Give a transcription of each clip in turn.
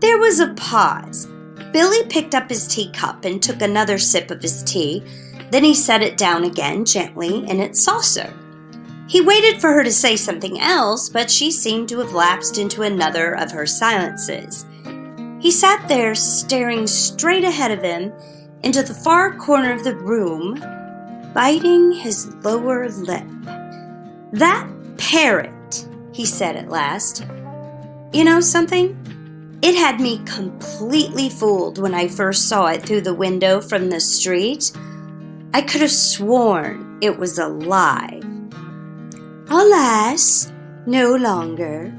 There was a pause. Billy picked up his teacup and took another sip of his tea. Then he set it down again gently in its saucer. He waited for her to say something else, but she seemed to have lapsed into another of her silences. He sat there staring straight ahead of him into the far corner of the room, biting his lower lip. "That parrot," he said at last. "You know something? It had me completely fooled when I first saw it through the window from the street. I could have sworn it was alive. Alas, no longer.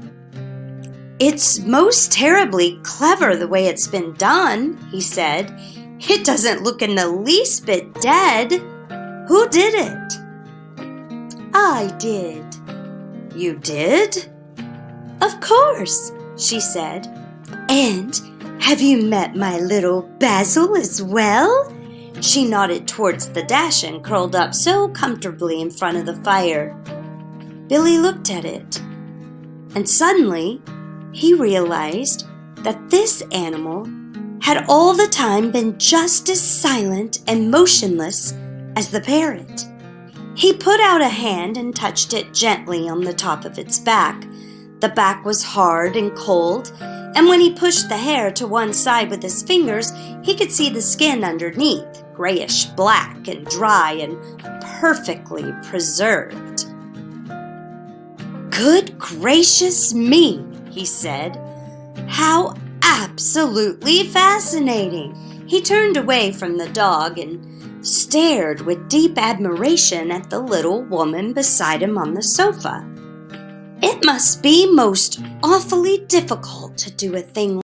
It's most terribly clever the way it's been done," he said. "It doesn't look in the least bit dead. Who did it?" "I did." "You did?" "Of course," she said. "And have you met my little Basil as well?" She nodded towards the Dashin curled up so comfortably in front of the fire. Billy looked at it, and suddenly he realized that this animal had all the time been just as silent and motionless as the parrot. He put out a hand and touched it gently on the top of its back. The back was hard and cold, and when he pushed the hair to one side with his fingers, he could see the skin underneath, grayish black and dry and perfectly preserved. "Good gracious me," he said. "How absolutely fascinating!" He turned away from the dog and stared with deep admiration at the little woman beside him on the sofa. "It must be most awfully difficult to do a thing